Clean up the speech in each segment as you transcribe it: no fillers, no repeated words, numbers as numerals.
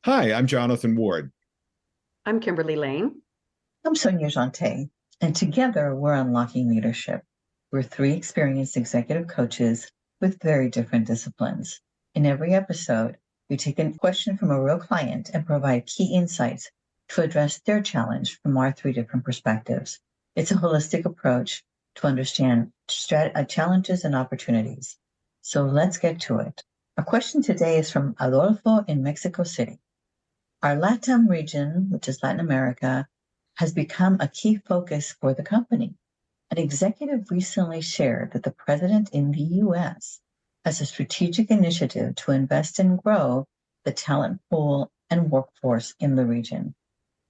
Hi, I'm Jonathan Ward. I'm Kimberly Lane. I'm Sonia, and together we're unlocking leadership. We're three experienced executive coaches with very different disciplines. In every episode, we take a question from a real client and provide key insights to address their challenge from our three different perspectives. It's a holistic approach to understand challenges and opportunities. So let's get to it. Our question today is from Adolfo in Mexico City. Our LATAM region, which is Latin America, has become a key focus for the company. An executive recently shared that the president in the US has a strategic initiative to invest and grow the talent pool and workforce in the region.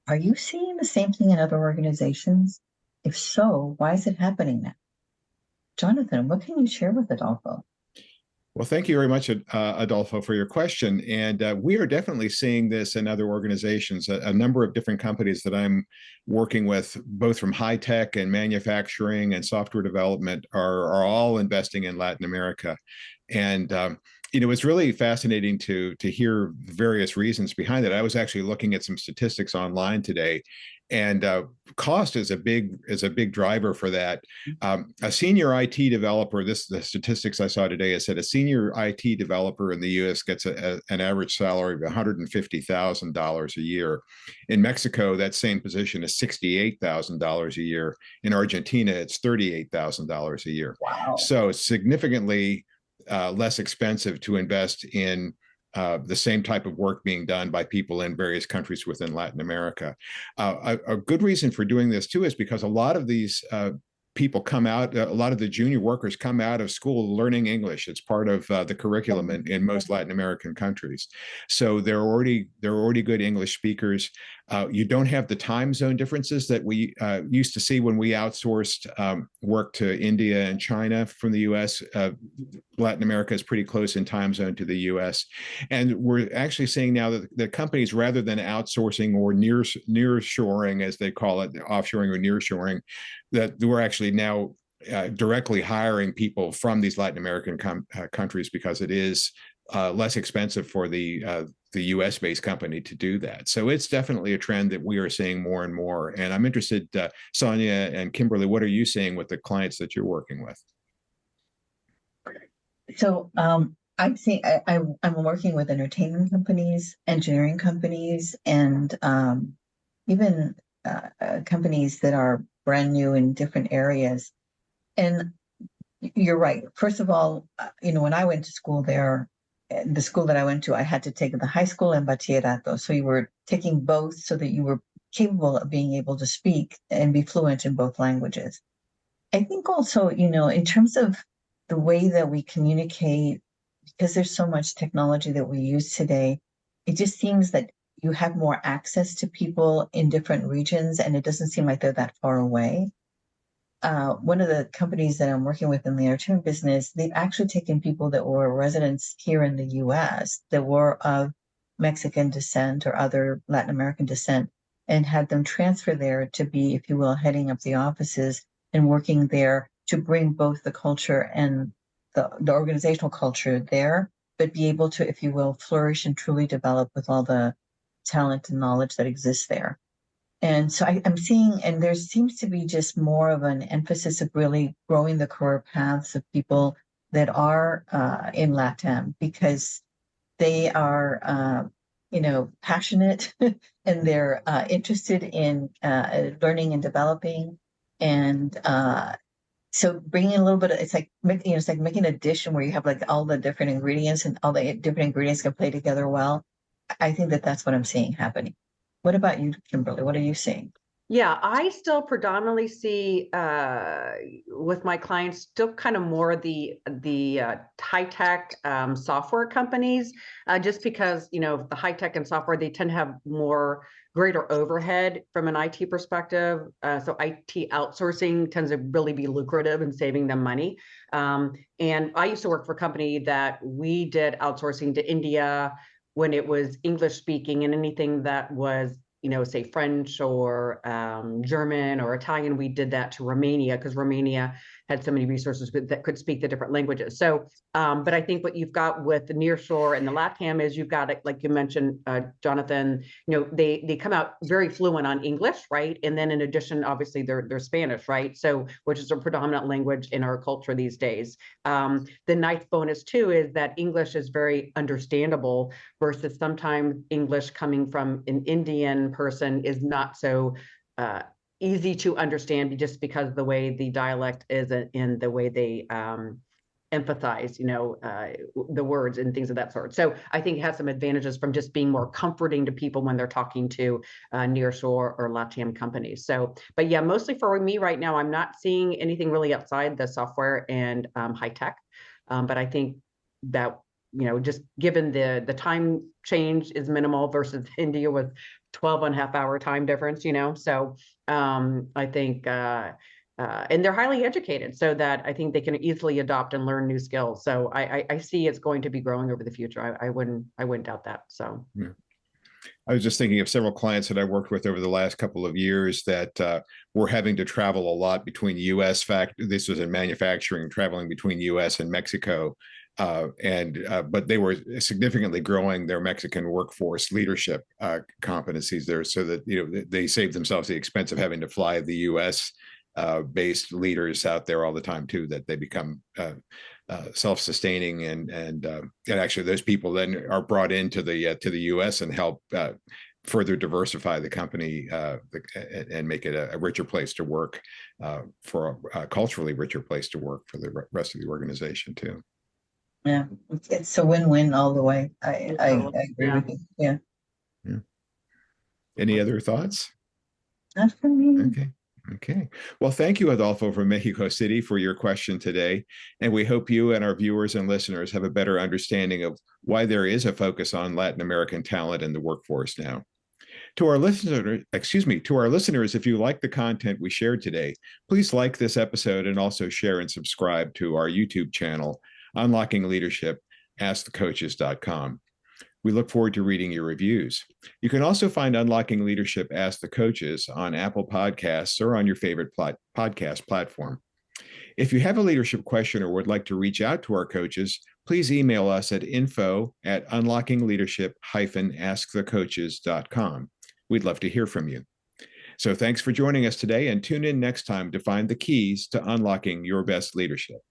Are you seeing the same thing in other organizations? If so, why is it happening now? Jonathan, what can you share with Adolfo? Well, thank you very much, Adolfo, for your question. And we are definitely seeing this in other organizations. A number of different companies that I'm working with, both from high tech and manufacturing and software development, are all investing in Latin America. And it's really fascinating to hear various reasons behind it. I was actually looking at some statistics online today, and cost is a big driver for that. A senior IT developer, the statistics I saw today, has said a senior IT developer in the U.S. gets an average salary of $150,000 a year. In Mexico, that same position is $68,000 a year. In Argentina, it's $38,000 a year. Wow. So significantly less expensive to invest in the same type of work being done by people in various countries within Latin America. A good reason for doing this too is because a lot of these people come out, a lot of the junior workers come out of school learning English. It's part of the curriculum in most Latin American countries. So they're already good English speakers. You don't have the time zone differences that we used to see when we outsourced work to India and China from the US. Latin America is pretty close in time zone to the US. And we're actually seeing now that the companies, rather than outsourcing or near shoring, as they call it, offshoring or near shoring, that we're actually now directly hiring people from these Latin American countries because it is less expensive for the U.S.-based company to do that. So it's definitely a trend that we are seeing more and more. And I'm interested, Sonia and Kimberly, what are you seeing with the clients that you're working with? So I'm seeing I'm working with entertainment companies, engineering companies, and even companies that are brand new in different areas. And you're right. First of all, when I went to school there, the school that I went to, I had to take the high school and bachillerato. So you were taking both so that you were capable of being able to speak and be fluent in both languages. I think also, in terms of the way that we communicate, because there's so much technology that we use today, it just seems that you have more access to people in different regions, and it doesn't seem like they're that far away. One of the companies that I'm working with in the entertainment business, they've actually taken people that were residents here in the US that were of Mexican descent or other Latin American descent and had them transfer there to be, if you will, heading up the offices and working there to bring both the culture and the organizational culture there, but be able to, if you will, flourish and truly develop with all the talent and knowledge that exists there. And so I'm seeing, and there seems to be just more of an emphasis of really growing the career paths of people that are in LATAM because they are, passionate and they're interested in learning and developing. And so bringing a little bit of, it's like making a dish where you have like all the different ingredients and all the different ingredients can play together well. I think that that's what I'm seeing happening. What about you, Kimberly? What are you seeing? Yeah, I still predominantly see with my clients still kind of more the high tech software companies, just because the high tech and software, they tend to have more greater overhead from an IT perspective. So IT outsourcing tends to really be lucrative and saving them money. And I used to work for a company that we did outsourcing to India when it was English speaking, and anything that was say French or German or Italian, we did that to Romania because Romania had so many resources that could speak the different languages. So, but I think what you've got with the nearshore and the LATAM is you've got, like you mentioned, Jonathan, they come out very fluent on English, right? And then in addition, obviously they're Spanish, right? So, which is a predominant language in our culture these days. The nice bonus too is that English is very understandable versus sometimes English coming from an Indian person is not so easy to understand just because of the way the dialect is and the way they emphasize, the words and things of that sort. So I think it has some advantages from just being more comforting to people when they're talking to nearshore or LATAM companies. So, but yeah, mostly for me right now, I'm not seeing anything really outside the software and high tech. But I think that, just given the time change is minimal versus India with 12.5 hour time difference, so I think, and they're highly educated so that I think they can easily adopt and learn new skills. So I see it's going to be growing over the future. I wouldn't doubt that. So. Yeah. I was just thinking of several clients that I worked with over the last couple of years that were having to travel a lot between U.S. This was in manufacturing, traveling between U.S. and Mexico, but they were significantly growing their Mexican workforce leadership competencies there, so that they saved themselves the expense of having to fly the U.S. Based leaders out there all the time too. That they become self-sustaining, and actually those people then are brought into the U.S. and help further diversify the company and make it a richer place to work, for a culturally richer place to work for the rest of the organization too. Yeah, it's a win-win all the way. I agree with you. Yeah. Any other thoughts? Not for me. Okay. Well, thank you, Adolfo, from Mexico City, for your question today. And we hope you and our viewers and listeners have a better understanding of why there is a focus on Latin American talent in the workforce now. To our listeners, if you like the content we shared today, please like this episode and also share and subscribe to our YouTube channel, Unlocking Leadership, AskTheCoaches.com. We look forward to reading your reviews. You can also find Unlocking Leadership Ask the Coaches on Apple Podcasts or on your favorite podcast platform. If you have a leadership question or would like to reach out to our coaches, please email us at info@unlockingleadership-askthecoaches.com. We'd love to hear from you. So thanks for joining us today, and tune in next time to find the keys to unlocking your best leadership.